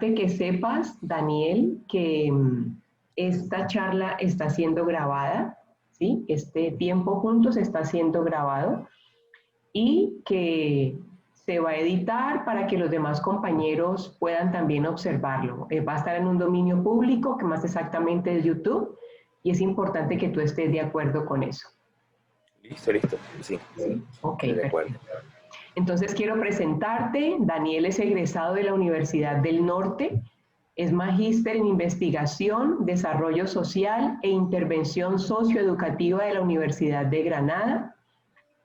importante que sepas, Daniel, que esta charla está siendo grabada, ¿sí? Este tiempo juntos está siendo grabado y que se va a editar para que los demás compañeros puedan también observarlo. Va a estar en un dominio público, que más exactamente es YouTube, y es importante que tú estés de acuerdo con eso. Listo, sí. Ok, Estoy de acuerdo. perfecto. Entonces quiero presentarte. Daniel es egresado de la Universidad del Norte, es magíster en investigación, desarrollo social e intervención socioeducativa de la Universidad de Granada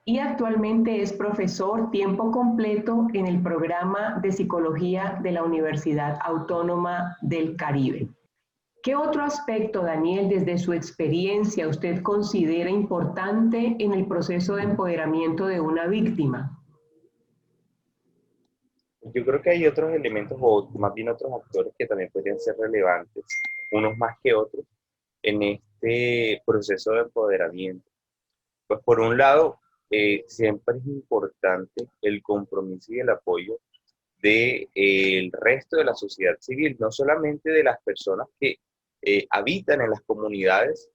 y actualmente es profesor tiempo completo en el programa de psicología de la Universidad Autónoma del Caribe. ¿Qué otro aspecto, Daniel, desde su experiencia, usted considera importante en el proceso de empoderamiento de una víctima? Yo creo que hay otros elementos, o más bien otros actores que también podrían ser relevantes, unos más que otros, en este proceso de empoderamiento. Pues por un lado, siempre es importante el compromiso y el apoyo del resto de la sociedad civil, no solamente de las personas que habitan en las comunidades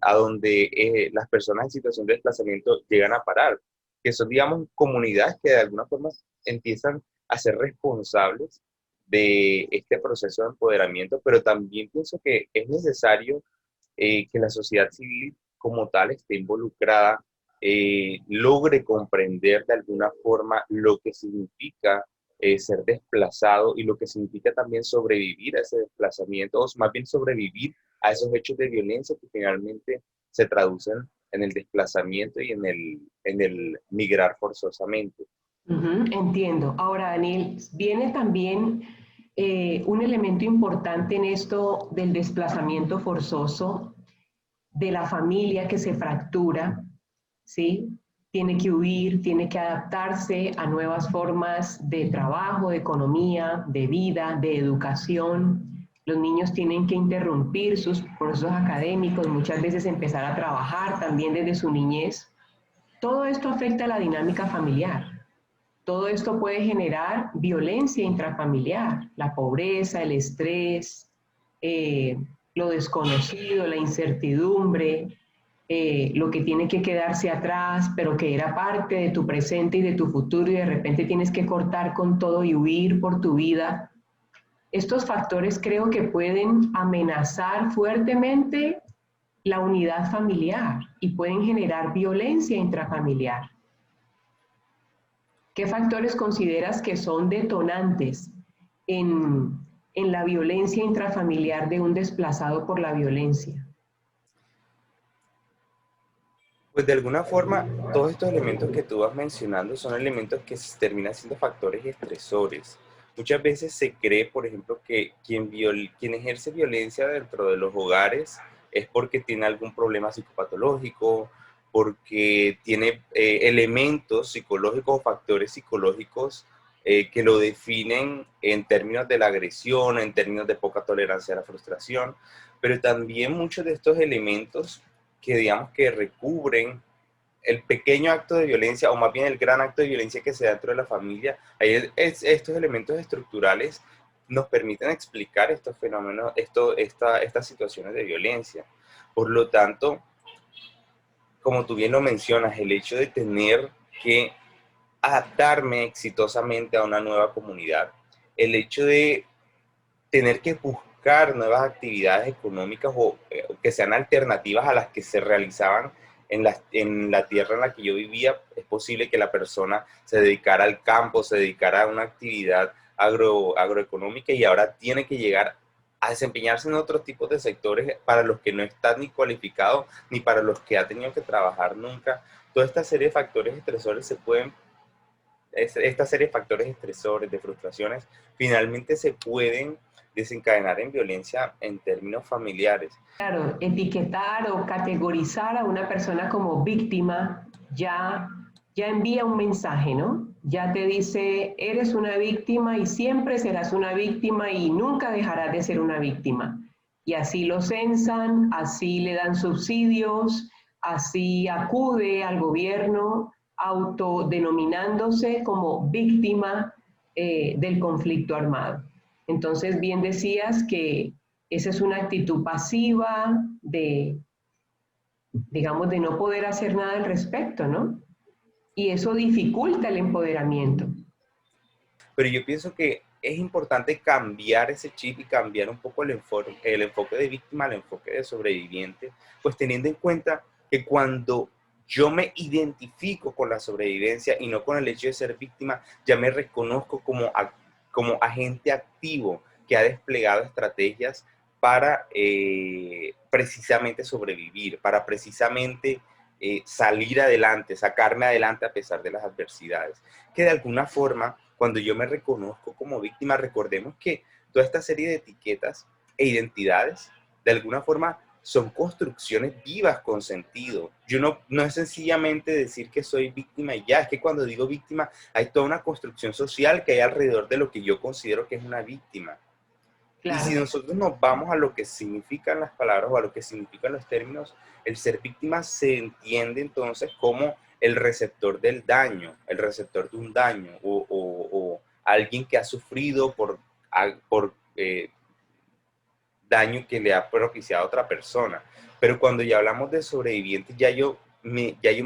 a donde las personas en situación de desplazamiento llegan a parar, que son, digamos, comunidades que de alguna forma empiezan a ser responsables de este proceso de empoderamiento, pero también pienso que es necesario que la sociedad civil como tal esté involucrada, logre comprender de alguna forma lo que significa ser desplazado y lo que significa también sobrevivir a ese desplazamiento, o más bien sobrevivir a esos hechos de violencia que finalmente se traducen en el desplazamiento y en el migrar forzosamente. Entiendo. Ahora, Daniel, viene también un elemento importante en esto del desplazamiento forzoso, de la familia que se fractura, ¿sí? Tiene que huir, tiene que adaptarse a nuevas formas de trabajo, de economía, de vida, de educación. Los niños tienen que interrumpir sus procesos académicos, muchas veces empezar a trabajar también desde su niñez. Todo esto afecta a la dinámica familiar. Todo esto puede generar violencia intrafamiliar, la pobreza, el estrés, eh, lo desconocido, la incertidumbre, lo que tiene que quedarse atrás, pero que era parte de tu presente y de tu futuro y de repente tienes que cortar con todo y huir por tu vida. Estos factores creo que pueden amenazar fuertemente la unidad familiar y pueden generar violencia intrafamiliar. ¿Qué factores consideras que son detonantes en la violencia intrafamiliar de un desplazado por la violencia? Pues de alguna forma, todos estos elementos que tú vas mencionando son elementos que terminan siendo factores estresores. Muchas veces se cree, por ejemplo, que quien ejerce violencia dentro de los hogares es porque tiene algún problema psicopatológico, porque tiene elementos psicológicos o factores psicológicos que lo definen en términos de la agresión, en términos de poca tolerancia a la frustración, pero también muchos de estos elementos que digamos que recubren el pequeño acto de violencia o más bien el gran acto de violencia que se da dentro de la familia, estos elementos estructurales nos permiten explicar estos fenómenos, estas situaciones de violencia. Por lo tanto, como tú bien lo mencionas, el hecho de tener que adaptarme exitosamente a una nueva comunidad, el hecho de tener que buscar nuevas actividades económicas o que sean alternativas a las que se realizaban en la tierra en la que yo vivía, es posible que la persona se dedicara al campo, se dedicara a una actividad agroeconómica y ahora tiene que llegar a desempeñarse en otros tipos de sectores para los que no está ni cualificado ni para los que ha tenido que trabajar nunca. Toda esta serie de factores estresores esta serie de factores estresores, de frustraciones, finalmente se pueden desencadenar en violencia en términos familiares. Claro, etiquetar o categorizar a una persona como víctima ya envía un mensaje, ¿no? Ya te dice, eres una víctima y siempre serás una víctima y nunca dejarás de ser una víctima. Y así lo censan, así le dan subsidios, así acude al gobierno autodenominándose como víctima del conflicto armado. Entonces, bien decías que esa es una actitud pasiva de, digamos, de no poder hacer nada al respecto, ¿no? Y eso dificulta el empoderamiento. Pero yo pienso que es importante cambiar ese chip y cambiar un poco el enfoque de víctima al enfoque de sobreviviente, pues teniendo en cuenta que cuando yo me identifico con la sobrevivencia y no con el hecho de ser víctima, ya me reconozco como agente activo que ha desplegado estrategias para precisamente sobrevivir, para precisamente salir adelante, sacarme adelante a pesar de las adversidades. Que de alguna forma, cuando yo me reconozco como víctima, recordemos que toda esta serie de etiquetas e identidades, de alguna forma, son construcciones vivas con sentido. Yo no es sencillamente decir que soy víctima y ya, es que cuando digo víctima hay toda una construcción social que hay alrededor de lo que yo considero que es una víctima. Y si Claro, nosotros nos vamos a lo que significan las palabras o a lo que significan los términos, el ser víctima se entiende entonces como el receptor del daño, el receptor de un daño o alguien que ha sufrido por daño que le ha propiciado a otra persona. Pero cuando ya hablamos de sobrevivientes, ya yo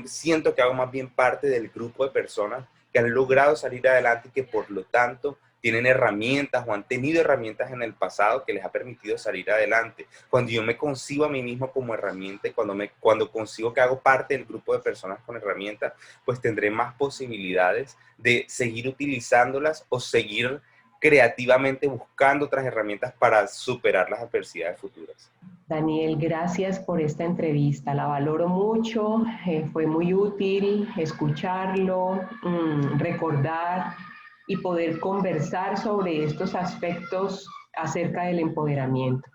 siento que hago más bien parte del grupo de personas que han logrado salir adelante y que por lo tanto tienen herramientas o han tenido herramientas en el pasado que les ha permitido salir adelante. Cuando yo me concibo a mí mismo como herramienta y cuando concibo que hago parte del grupo de personas con herramientas, pues tendré más posibilidades de seguir utilizándolas o seguir creativamente buscando otras herramientas para superar las adversidades futuras. Daniel, gracias por esta entrevista. La valoro mucho, fue muy útil escucharlo, recordar y poder conversar sobre estos aspectos acerca del empoderamiento.